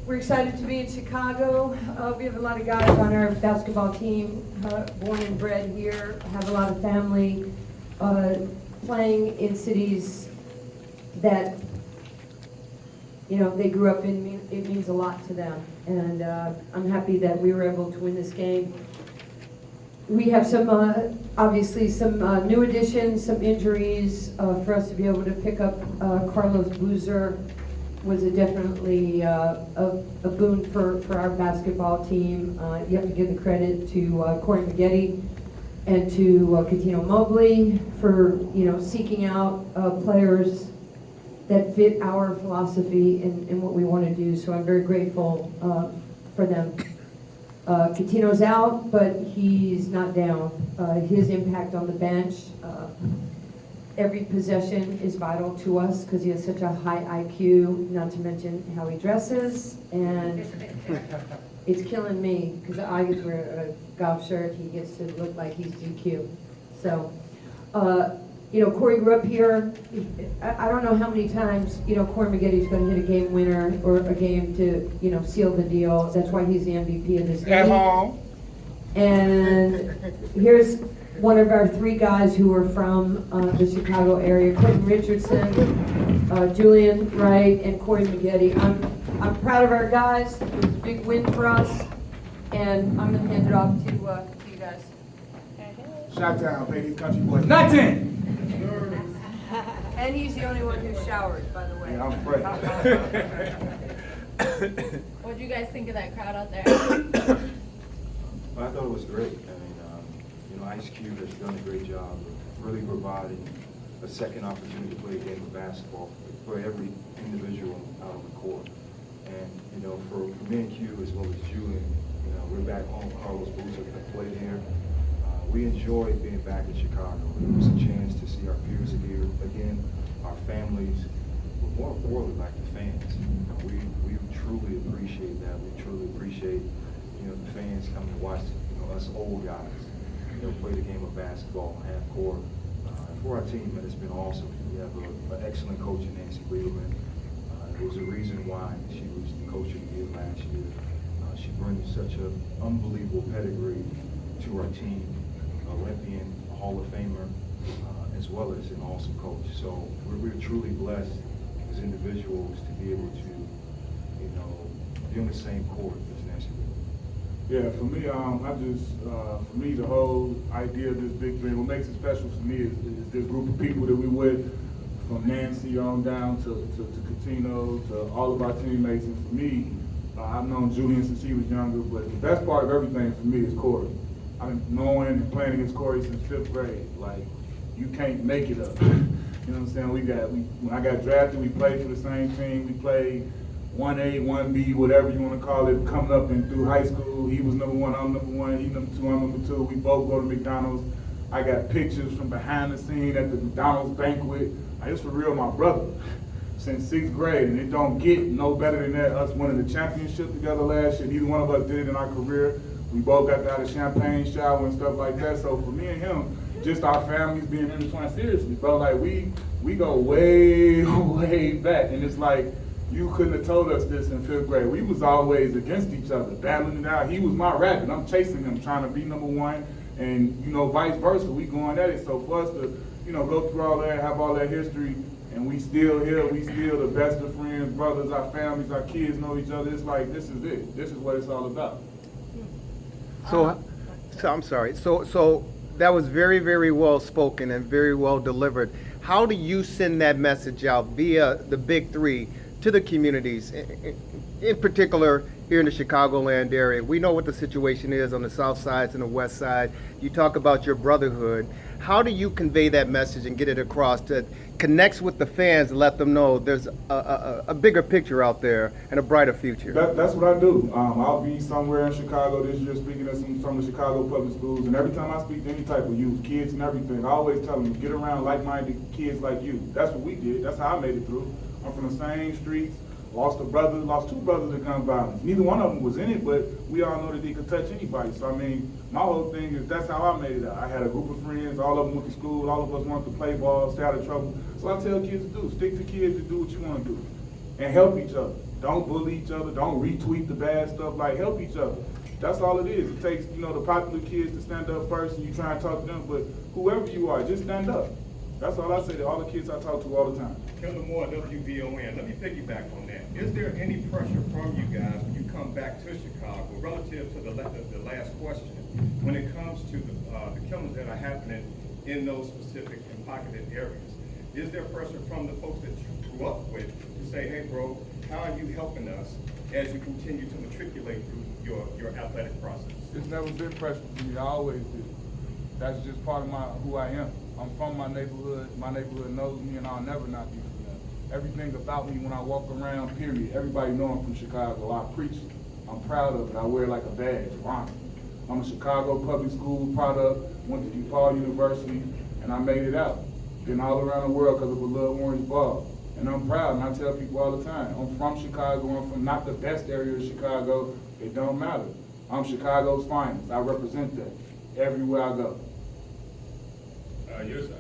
We're excited to be in Chicago. We have a lot of guys on our basketball team, born and bred here, have a lot of family playing in cities that, you know, they grew up in. It means a lot to them. And I'm happy that we were able to win this game. We have some, obviously, some new additions, some injuries. For us to be able to pick up Carlos Boozer was definitely a boon for our basketball team. You have to give the credit to Corey Maggette and to Cuttino Mobley for, you know, seeking out players that fit our philosophy and what we want to do. So I'm very grateful for them. Cuttino's out, but he's not down. His impact on the bench, every possession is vital to us because he has such a high IQ, not to mention how he dresses, and it's killing me because I get to wear a golf shirt, he gets to look like he's GQ. So, you know, Corey grew up here. I don't know how many times, you know, Corey Maggette's going to hit a game winner or a game to, you know, seal the deal. That's why he's the MVP of this league. At home. And here's one of our three guys who are from the Chicago area, Quentin Richardson, Julian Wright, and Corey Maggette. I'm proud of our guys. It was a big win for us, and I'm going to hand it off to you guys. Shot down, pay these country boys. Nothing! And he's the only one who showers, by the way. Yeah, I'm afraid. What do you guys think of that crowd out there? I thought it was great. I mean, you know, Ice Cube has done a great job of really providing a second opportunity to play a game of basketball for every individual out on the court. And, you know, for me and Q as well as Julian, you know, we're back home. Carlos Boozer played here. We enjoyed being back in Chicago. It was a chance to see our peers here again, our families, but more importantly, like the fans. We truly appreciate that. We truly appreciate, you know, the fans coming to watch, you know, us old guys, you know, play the game of basketball half court. For our team, it's been awesome. We have an excellent coach in Nancy Liberman. There was a reason why she was the coach of the year last year. She brings such an unbelievable pedigree to our team. Olympian, a Hall of Famer, as well as an awesome coach. So we're truly blessed as individuals to be able to, you know, be on the same court as Nancy. Yeah, for me, for me, the whole idea of this Big 3, what makes it special for me is this group of people that we with, from Nancy on down to Cuttino, to all of our teammates. And for me, I've known Julian since he was younger, but the best part of everything for me is Corey. I've been knowing and playing against Corey since 5th grade. Like, you can't make it up. You know what I'm saying? When I got drafted, we played for the same team. We played 1A, 1B, whatever you want to call it, coming up and through high school. He was number 1, I'm number 1. He number 2, I'm number 2. We both go to McDonald's. I got pictures from behind the scene at the McDonald's banquet. Like, it's for real, my brother, since 6th grade, and it don't get no better than that. Us winning the championship together last year. Neither one of us did it in our career. We both got out of champagne shower and stuff like that. So for me and him, just our families being intertwined seriously, bro. Like we go way, way back. And it's like, you couldn't have told us this in 5th grade. We was always against each other, battling it out. He was my rabbit. I'm chasing him, trying to be number 1. And, you know, vice versa. We going at it. So for us to, you know, go through all that, have all that history, and we still here, we still the best of friends, brothers, our families, our kids know each other. It's like, this is it. This is what it's all about. So I'm sorry. So that was very, very well spoken and very well delivered. How do you send that message out via the Big 3 to the communities, in particular here in the Chicagoland area? We know what the situation is on the south side and the west side. You talk about your brotherhood. How do you convey that message and get it across that connects with the fans and let them know there's a bigger picture out there and a brighter future? That's what I do. I'll be somewhere in Chicago this year speaking at some of the Chicago public schools, and every time I speak to any type of youth, kids and everything, I always tell them, get around like-minded kids like you. That's what we did. That's how I made it through. I'm from the same streets, lost two brothers to gun violence. Neither one of them was in it, but we all know that they could touch anybody. So I mean, my whole thing is that's how I made it out. I had a group of friends, all of them went to school, all of us wanted to play ball, stay out of trouble. So I tell kids to do, stick to kids to do what you want to do and help each other. Don't bully each other. Don't retweet the bad stuff. Like, help each other. That's all it is. It takes, you know, the popular kids to stand up first, and you try and talk to them. But whoever you are, just stand up. That's all I say to all the kids I talk to all the time. Kevin Moore, WVON. Let me piggyback on that. Is there any pressure from you guys when you come back to Chicago relative to the last question when it comes to the killings that are happening in those specific and pocketed areas? Is there pressure from the folks that you grew up with to say, hey, bro, how are you helping us as you continue to matriculate through your athletic process? It's never been pressure for me. I always did. That's just part of who I am. I'm from my neighborhood. My neighborhood knows me, and I'll never not be from them. Everything about me when I walk around, period. Everybody know I'm from Chicago. I preach it. I'm proud of it. I wear it like a badge of honor. I'm a Chicago public school product, went to DePaul University, and I made it out. Been all around the world because of a little orange ball. And I'm proud, and I tell people all the time, I'm from Chicago. I'm from not the best area of Chicago. It don't matter. I'm Chicago's finest. I represent that everywhere I go. Your side.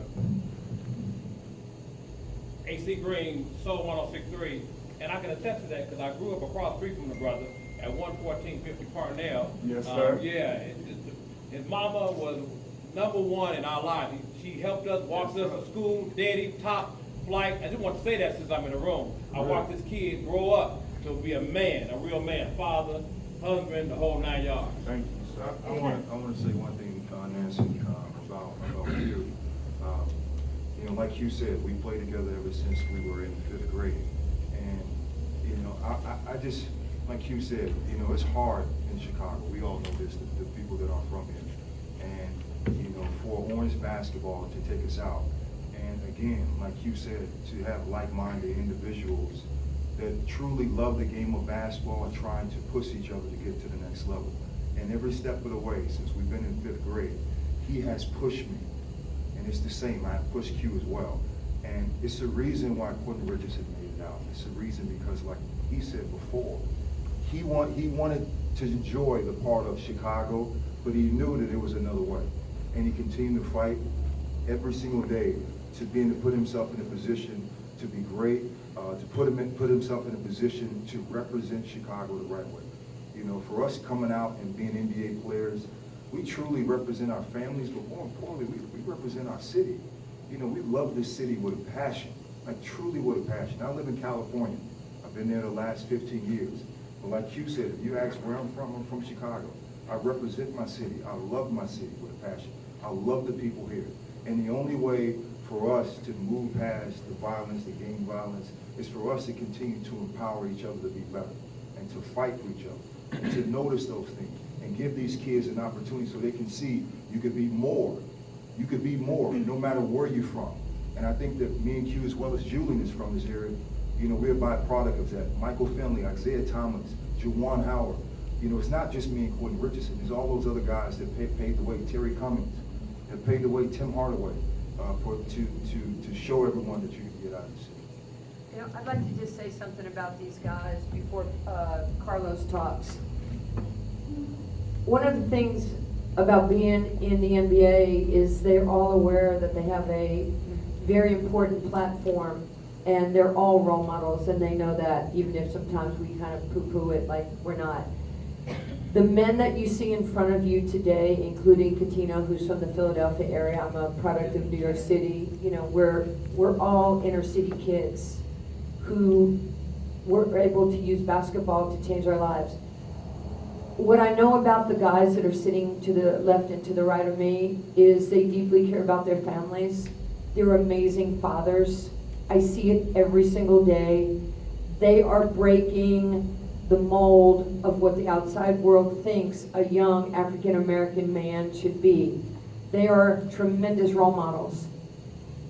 AC Green, Soul 106.3, and I can attest to that because I grew up across the street from the brother at 11450 Parnell. Yes, sir. His mama was #1 in our lives. She helped us, walked us to school, daddy, top flight. I just want to say that since I'm in the room. I watched this kid grow up to be a man, a real man, father, husband, the whole 9 yards. Thank you, sir. I want to say one thing, Nancy, about you. You know, like you said, we played together ever since we were in 5th grade. And, you know, I just, like you said, you know, it's hard in Chicago. We all know this, the people that are from here. And, you know, for Orange basketball to take us out. And again, like you said, to have like-minded individuals that truly love the game of basketball and trying to push each other to get to the next level. And every step of the way, since we've been in 5th grade, he has pushed me. And it's the same, I pushed Q as well. And it's the reason why Quentin Richardson made it out. It's the reason because, like he said before, he wanted to enjoy the part of Chicago, but he knew that there was another way. And he continued to fight every single day to put himself in a position to be great, to put himself in a position to represent Chicago the right way. You know, for us coming out and being NBA players, we truly represent our families, but more importantly, we represent our city. You know, we love this city with a passion, like truly with a passion. I live in California. I've been there the last 15 years. But like you said, if you ask where I'm from Chicago. I represent my city. I love my city with a passion. I love the people here. And the only way for us to move past the violence, the gang violence, is for us to continue to empower each other to be better and to fight for each other and to notice those things and give these kids an opportunity so they can see you could be more. You could be more no matter where you're from. And I think that me and Q, as well as Julian, is from this area. You know, we're a byproduct of that. Michael Finley, Isaiah Thomas, Juwan Howard. You know, it's not just me and Quentin Richardson. There's all those other guys that paved the way. Terry Cummings, that paved the way. Tim Hardaway, to show everyone that you can get out of the city. You know, I'd like to just say something about these guys before Carlos talks. One of the things about being in the NBA is they're all aware that they have a very important platform, and they're all role models, and they know that, even if sometimes we kind of poo-poo it like we're not. The men that you see in front of you today, including Cuttino, who's from the Philadelphia area, I'm a product of New York City, you know, we're all inner city kids who were able to use basketball to change our lives. What I know about the guys that are sitting to the left and to the right of me is they deeply care about their families. They're amazing fathers. I see it every single day. They are breaking the mold of what the outside world thinks a young African-American man should be. They are tremendous role models.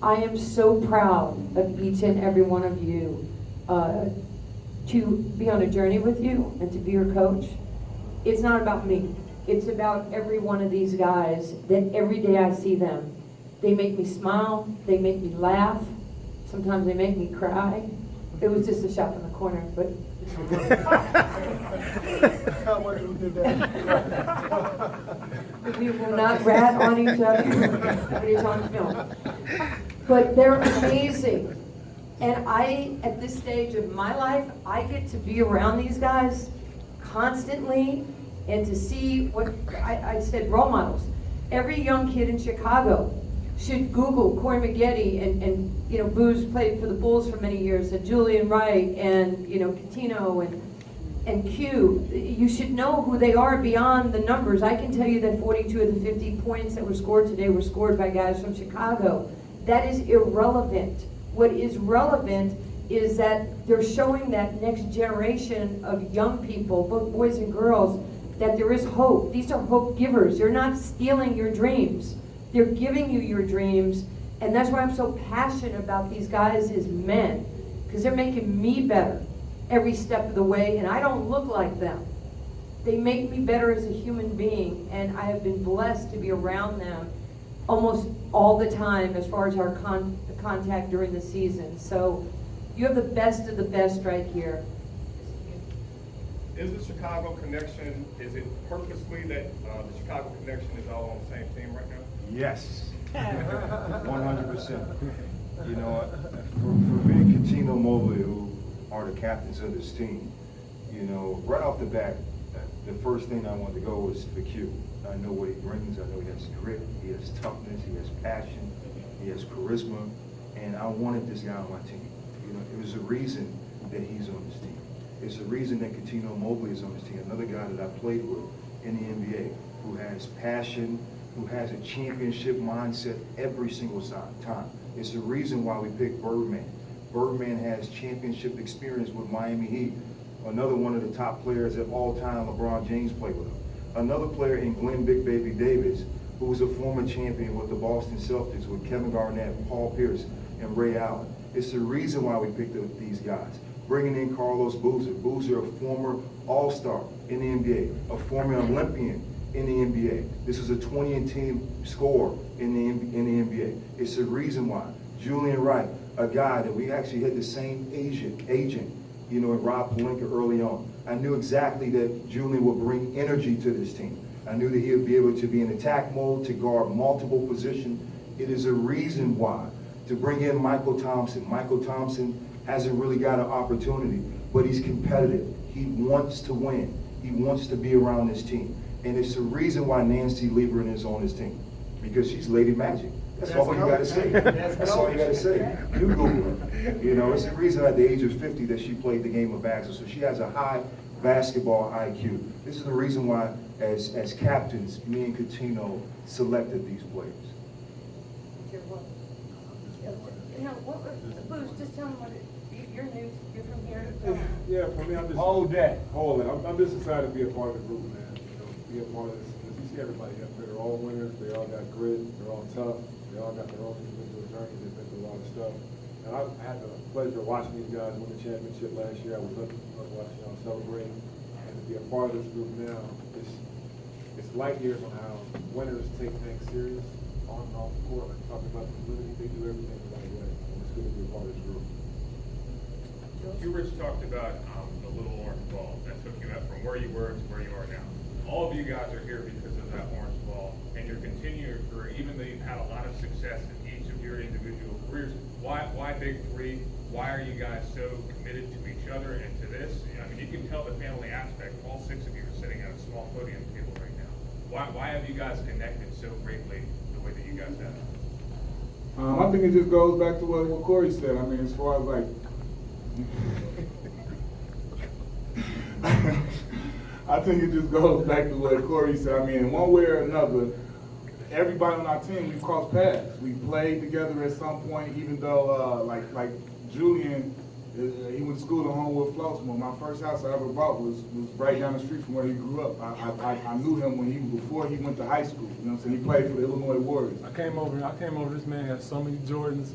I am so proud of each and every one of you to be on a journey with you and to be your coach. It's not about me. It's about every one of these guys that every day I see them. They make me smile. They make me laugh. Sometimes they make me cry. It was just a shop in the corner, but. How much we did that? We will not rat on each other, but it's on film. But they're amazing. And at this stage of my life, I get to be around these guys constantly and to see what, I said role models. Every young kid in Chicago should Google Corey Maggette and you know, Booz played for the Bulls for many years, and Julian Wright and, you know, Cuttino and Q. You should know who they are beyond the numbers. I can tell you that 42 of the 50 points that were scored today were scored by guys from Chicago. That is irrelevant. What is relevant is that they're showing that next generation of young people, both boys and girls, that there is hope. These are hope givers. They're not stealing your dreams. They're giving you your dreams. And that's why I'm so passionate about these guys as men, because they're making me better every step of the way, and I don't look like them. They make me better as a human being, and I have been blessed to be around them almost all the time as far as our contact during the season. So you have the best of the best right here. Is the Chicago connection, is it purposely that the Chicago connection is all on the same team right now? Yes, 100%. You know, for me and Cuttino Mobley, who are the captains of this team, you know, right off the bat, the first thing I wanted to go was for Q. I know what he brings. I know he has grit, he has toughness, he has passion, he has charisma, and I wanted this guy on my team. You know, it was a reason that he's on this team. It's the reason that Cuttino Mobley is on this team, another guy that I played with in the NBA, who has passion, who has a championship mindset every single time. It's the reason why we picked Birdman. Birdman has championship experience with Miami Heat. Another one of the top players of all time, LeBron James, played with him. Another player in Glenn Big Baby Davis, who was a former champion with the Boston Celtics with Kevin Garnett, Paul Pierce, and Ray Allen. It's the reason why we picked up these guys. Bringing in Carlos Boozer. Boozer, a former All-Star in the NBA, a former Olympian in the NBA. This is a 20-team scorer in the NBA. It's the reason why. Julian Wright, a guy that we actually had the same agent, you know, at Rob Pelinka early on. I knew exactly that Julian would bring energy to this team. I knew that he would be able to be in attack mode, to guard multiple positions. It is a reason why. To bring in Michael Thompson. Michael Thompson hasn't really got an opportunity, but he's competitive. He wants to win. He wants to be around this team. And it's the reason why Nancy Liberman is on this team, because she's Lady Magic. That's all you gotta say. That's all you gotta say. You Google her. You know, it's the reason at the age of 50 that she played the game of basketball. So she has a high basketball IQ. This is the reason why, as captains, me and Cuttino selected these players. Booz, just tell them you're new, you're from here. Yeah, for me, I'm just. Hold that. Hold it. I'm just excited to be a part of the group, man. You know, be a part of this. Because you see everybody up there, they're all winners, they all got grit, they're all tough, they all got their own individual journeys, they've been through a lot of stuff. And I had the pleasure of watching these guys win the championship last year. I was looking forward to watching y'all celebrate. And to be a part of this group now, it's light years on how winners take things serious on and off the court. Like talking about the community, they do everything the right way. And it's good to be a part of this group. You, Rich, talked about the little orange ball that took you out from where you were to where you are now. All of you guys are here because of that orange ball, and you're continuing your career, even though you've had a lot of success in each of your individual careers. Why Big 3? Why are you guys so committed to each other and to this? I mean, you can tell the family aspect. All 6 of you are sitting at a small podium table right now. Why have you guys connected so greatly the way that you guys have? I think it just goes back to what Corey said. I mean, as far as like, I think it just goes back to what Corey said. I mean, in one way or another, everybody on our team, we crossed paths. We played together at some point, even though, like Julian, he went to school at Homewood Flossmoor. My first house I ever bought was right down the street from where he grew up. I knew him before he went to high school. You know what I'm saying? He played for the Illinois Warriors. I came over, this man had so many Jordans.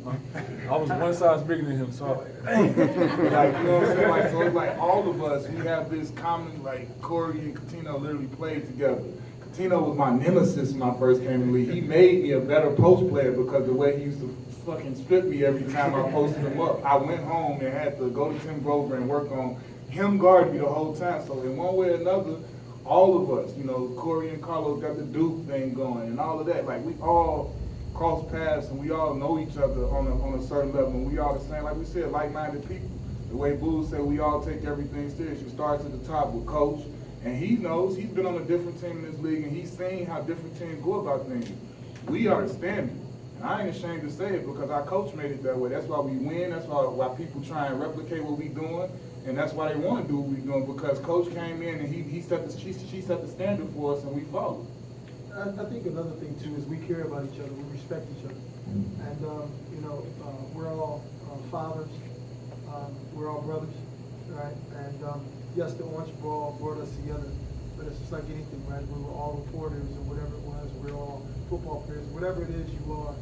I was one size bigger than him, so I was like, dang. Like, you know what I'm saying? Like, so it's like all of us, we have this common, like Corey and Cuttino literally played together. Cuttino was my nemesis when I first came in the league. He made me a better post player because the way he used to fucking strip me every time I posted him up. I went home and had to go to Tim Grover and work on him guarding me the whole time. So in one way or another, all of us, you know, Corey and Carlos got the Duke thing going and all of that. Like, we all cross paths and we all know each other on a certain level, and we all the same, like we said, like-minded people. The way Boo said, we all take everything serious. It starts at the top with Coach, and he knows, he's been on a different team in this league, and he's seen how different teams go about things. We are the standard. And I ain't ashamed to say it because our coach made it that way. That's why we win. That's why people try and replicate what we doing. And that's why they want to do what we doing, because Coach came in and she set the standard for us and we followed. I think another thing too is we care about each other, we respect each other. And, we're all fathers, we're all brothers, right? And yes, the Orange Ball brought us together, but it's just like anything, right? We were all reporters or whatever it was, we're all football players, whatever it is you are,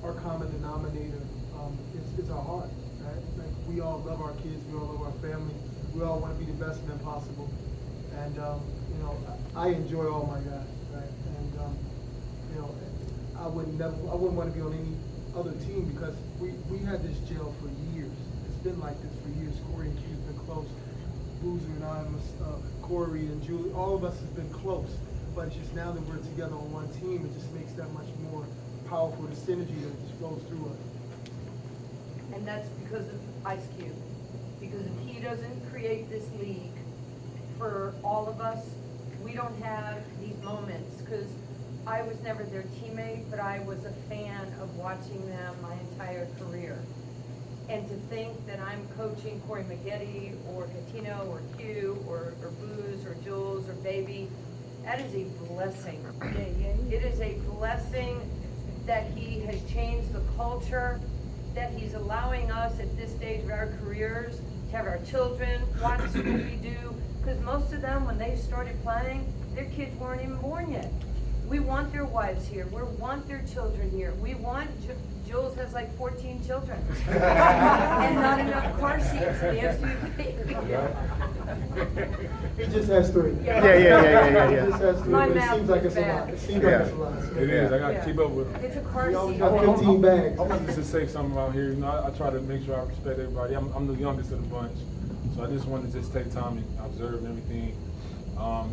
our common denominator is our heart, right? Like we all love our kids, we all love our family, we all want to be the best men possible. And, I enjoy all my guys, right? And, I wouldn't want to be on any other team because we had this jail for years. It's been like this for years. Corey and Q's been close. Boozer and I, Corey and Julie, all of us has been close. But it's just now that we're together on one team, it just makes that much more powerful, the synergy that just flows through us. And that's because of Ice Cube. Because if he doesn't create this league for all of us, we don't have these moments. Because I was never their teammate, but I was a fan of watching them my entire career. And to think that I'm coaching Corey Maggette or Cuttino or Q or Booze or Jules or Baby, that is a blessing. It is a blessing that he has changed the culture, that he's allowing us at this stage of our careers to have our children watch what we do. Because most of them, when they started playing, their kids weren't even born yet. We want their wives here. We want their children here. We want, Jules has like 14 children. And not enough car seats. He has to be He just has 3. Yeah. He just has 3, My but it math seems like is it's a lot. bad. It seems like it's a lot. It is, I gotta keep up with them. It's a car We always seat. got 15 bags. I wanted to say something out here. I try to make sure I respect everybody. I'm the youngest of the bunch, so I just wanted to just take time and observe everything.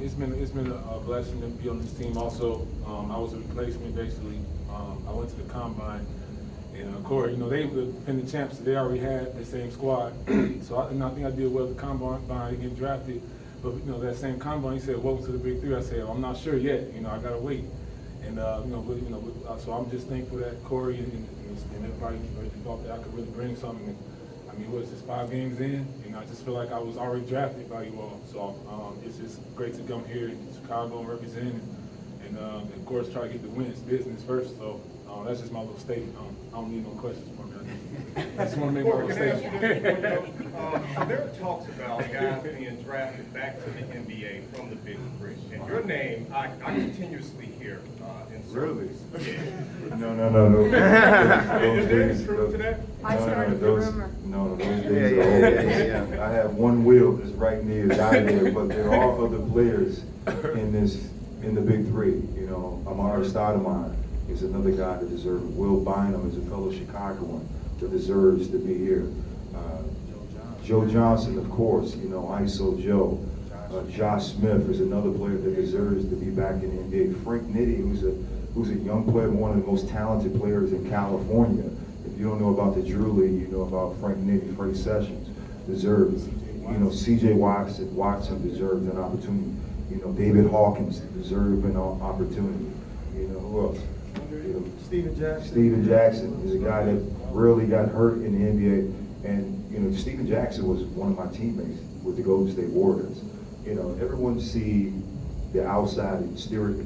It's been a blessing to be on this team. Also, I was a replacement basically. I went to the combine, and Corey, they were the defending champs. So they already had the same squad. So I think I did well at the combine getting drafted. But that same combine, he said, "Welcome to the Big 3." I said, "I'm not sure yet. I gotta wait." And so I'm just thankful that Corey and everybody thought that I could really bring something. I mean, what is this, 5 games in? I just feel like I was already drafted by you all. So it's just great to come here in Chicago and represent, and of course try to get the win. It's business first. So that's just my little statement. I don't need no questions from you. I just want to make my little Can I ask you statement. this? So there are talks about guys being drafted back to the NBA from the Big 3. And your name, I continuously hear in circles. Yeah. No. Is there any truth to that? I started the rumor. No, those days are over. I have one will that's right near is out there, but there are other players in the Big 3. Amari Stoudemire is another guy that deserves it. Will Bynum is a fellow Chicagoan that deserves to be here. Joe Johnson, of course, ISO Joe. Josh Smith is another player that deserves to be back in the NBA. Frank Nitti, who's a young player, one of the most talented players in California. If you don't know about the Drew League, you know about Frank Nitti. Freddie Sessions deserves. C.J. Watson deserves an opportunity. David Hawkins deserves an opportunity. Who else? Steven Jackson. Steven Jackson is a guy that really got hurt in the NBA. And, Steven Jackson was one of my teammates with the Golden State Warriors. Everyone see the outside exterior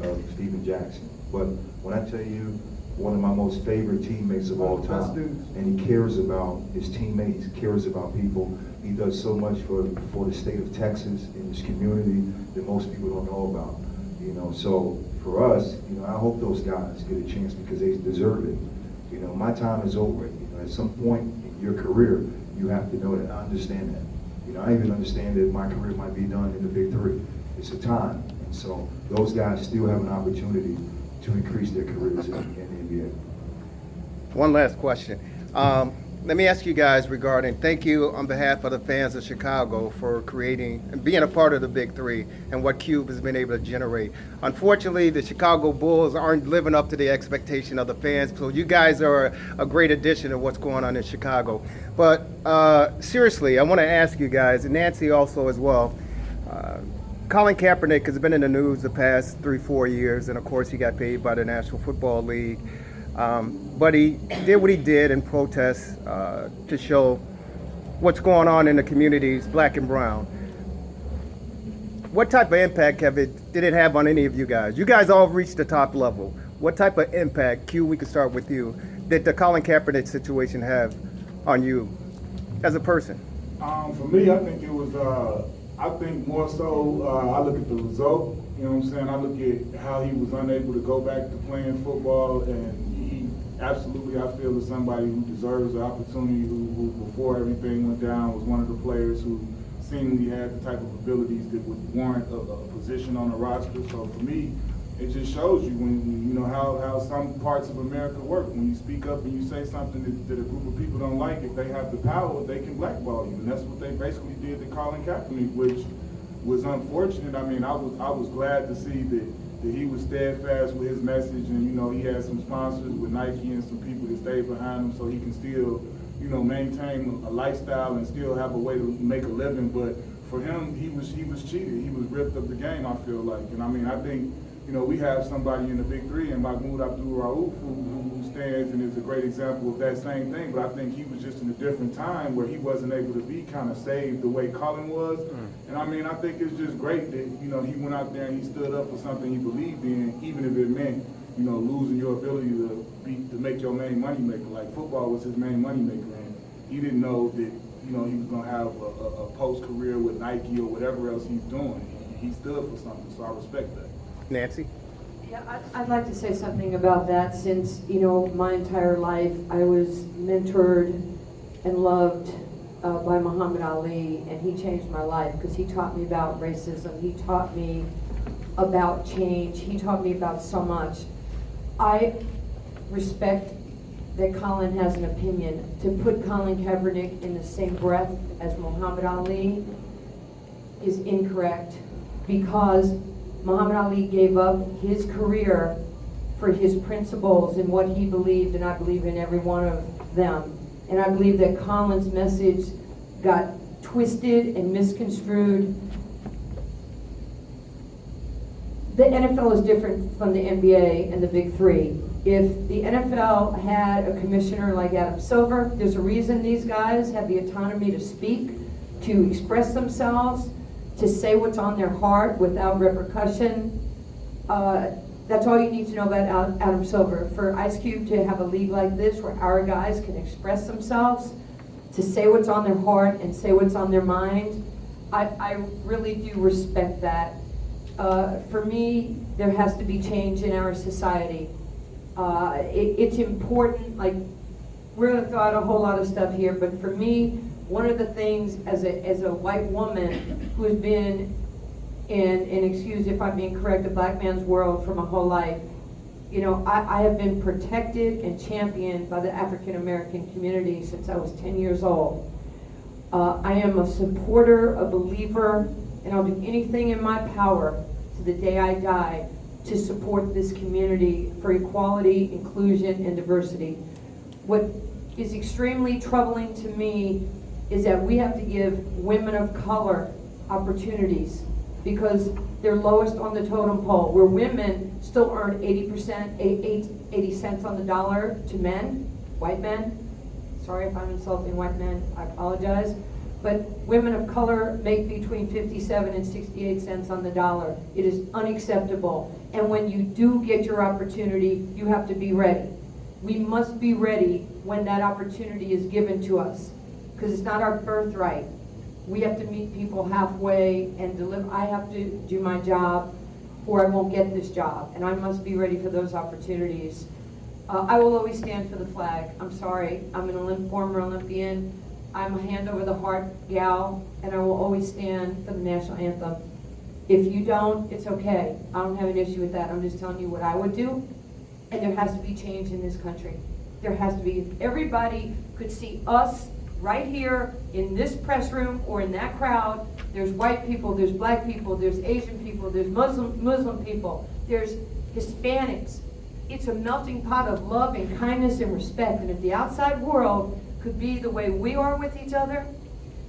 of Steven Jackson. But when I tell you, one of my most favorite teammates of all time, and he cares about his teammates, cares about people. He does so much for the state of Texas and his community that most people don't know about. So for us, I hope those guys get a chance because they deserve it. My time is over. At some point in your career, you have to know that. I understand that. I even understand that my career might be done in the Big 3. It's a time. And so those guys still have an opportunity to increase their careers in the NBA. One last question. let me ask you guys regarding, thank you on behalf of the fans of Chicago for creating and being a part of the Big Three and what Cube has been able to generate. Unfortunately, the Chicago Bulls aren't living up to the expectation of the fans, so you guys are a great addition to what's going on in Chicago. But seriously, I want to ask you guys, and Nancy also as well, Colin Kaepernick has been in the news the past 3-4 years, and of course he got paid by the National Football League. But he did what he did in protest to show what's going on in the communities, black and brown. What type of impact did it have on any of you guys? You guys all reached the top level. What type of impact, Q, we could start with you, did the Colin Kaepernick situation have on you as a person? For me, I think it was, I think more so, I look at the result, you know what I'm saying? I look at how he was unable to go back to playing football, and he absolutely, I feel, is somebody who deserves the opportunity, who before everything went down was one of the players who seemingly had the type of abilities that would warrant a position on the roster. So for me, it just shows you when you know how some parts of America work. When you speak up and you say something that a group of people don't like, if they have the power, they can blackball you. And that's what they basically did to Colin Kaepernick, which was unfortunate. I mean, I was glad to see that he was steadfast with his message, and you know he had some sponsors with Nike and some people that stayed behind him, so he can still, you know, maintain a lifestyle and still have a way to make a living. But for him, he was cheated. He was ripped of the game, I feel like. And I mean, I think, you know, we have somebody in the Big Three, and Mahmoud Abdul-Rauf, who stands and is a great example of that same thing. But I think he was just in a different time where he wasn't able to be kind of saved the way Colin was. And I mean, I think it's just great that, you know, he went out there and he stood up for something he believed in, even if it meant, you know, losing your ability to make your main money maker. Like football was his main money maker, and he didn't know that, you know, he was gonna have a post career with Nike or whatever else he's doing. He stood for something, so I respect that. Nancy? Yeah, I'd like to say something about that, since, you know, my entire life I was mentored and loved by Muhammad Ali, and he changed my life because he taught me about racism, he taught me about change, he taught me about so much. I respect that Colin has an opinion. To put Colin Kaepernick in the same breath as Muhammad Ali is incorrect, because Muhammad Ali gave up his career for his principles and what he believed, and I believe in every one of them. And I believe that Colin's message got twisted and misconstrued. The NFL is different from the NBA and the Big Three. If the NFL had a commissioner like Adam Silver, there's a reason these guys have the autonomy to speak, to express themselves, to say what's on their heart without repercussion. That's all you need to know about Adam Silver. For Ice Cube to have a league like this where our guys can express themselves, to say what's on their heart and say what's on their mind, I really do respect that. For me, there has to be change in our society. It's important, like, we're gonna throw out a whole lot of stuff here, but for me, one of the things as a white woman who has been in, and excuse if I'm being correct, a black man's world for my whole life, you know, I have been protected and championed by the African American community since I was 10 years old. I am a supporter, a believer, and I'll do anything in my power to the day I die to support this community for equality, inclusion, and diversity. What is extremely troubling to me is that we have to give women of color opportunities because they're lowest on the totem pole, where women still earn 80 cents on the dollar to men, white men. Sorry if I'm insulting white men, I apologize. But women of color make between 57 and 68 cents on the dollar. It is unacceptable. And when you do get your opportunity, you have to be ready. We must be ready when that opportunity is given to us, because it's not our birthright. We have to meet people halfway and deliver. I have to do my job or I won't get this job, and I must be ready for those opportunities. I will always stand for the flag. I'm sorry, I'm an former Olympian. I'm a hand over the heart gal, and I will always stand for the national anthem. If you don't, it's okay. I don't have an issue with that. I'm just telling you what I would do, and there has to be change in this country. There has to be, if everybody could see us right here in this press room or in that crowd, there's white people, there's black people, there's Asian people, there's Muslim people, there's Hispanics. It's a melting pot of love and kindness and respect. And if the outside world could be the way we are with each other,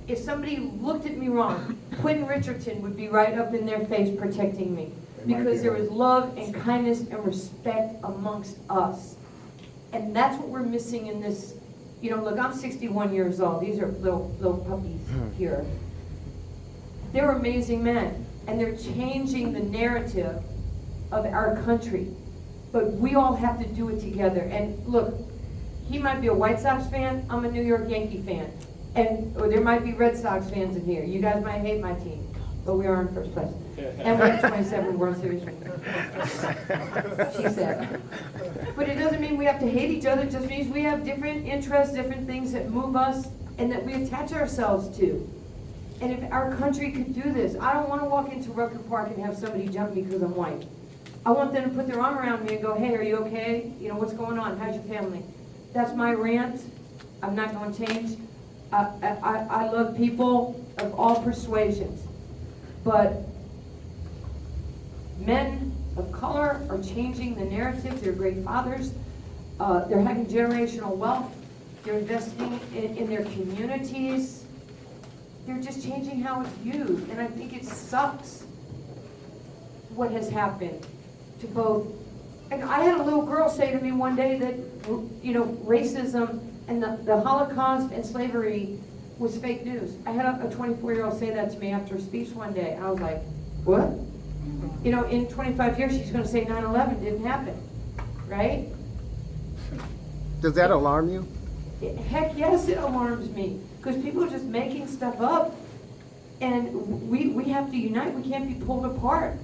if somebody looked at me wrong, Quentin Richardson would be right up in their face protecting me. Because there is love and kindness and respect amongst us. And that's what we're missing in this. You know, look, I'm 61 years old. These are little puppies here. They're amazing men. And they're changing the narrative of our country. But we all have to do it together. And look, he might be a White Sox fan. I'm a New York Yankee fan. Or there might be Red Sox fans in here. You guys might hate my team. But we are in first place. And we have 27 World Series rings. She said. But it doesn't mean we have to hate each other. It just means we have different interests, different things that move us, and that we attach ourselves to. And if our country could do this, I don't want to walk into Rucker Park and have somebody jump me because I'm white. I want them to put their arm around me and go, hey, are you okay? You know, what's going on? How's your family? That's my rant. I'm not going to change. I love people of all persuasions. But men of color are changing the narrative. They're great fathers. They're having generational wealth. They're investing in their communities. They're just changing how it's viewed. And I think it sucks what has happened to both. And I had a little girl say to me one day that, you know, racism and the Holocaust and slavery was fake news. I had a 24-year-old say that to me after a speech one day. I was like, what? You know, in 25 years, she's going to say 9/11 didn't happen, right? Does that alarm you? Heck yes, it alarms me. Because people are just making stuff up. And we have to unite. We can't be pulled apart.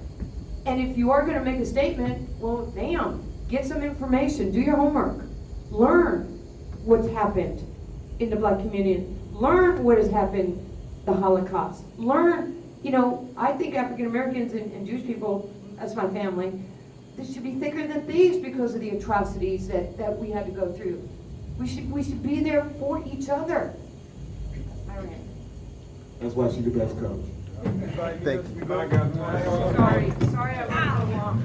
And if you are going to make a statement, well, damn, get some information. Do your homework. Learn what's happened in the black community. Learn what has happened, the Holocaust. Learn, you know, I think African Americans and Jewish people, that's my family, this should be thicker than thieves because of the atrocities that we had to go through. We should be there for each other. That's why she's the best coach. Thank you. Sorry, I went so long.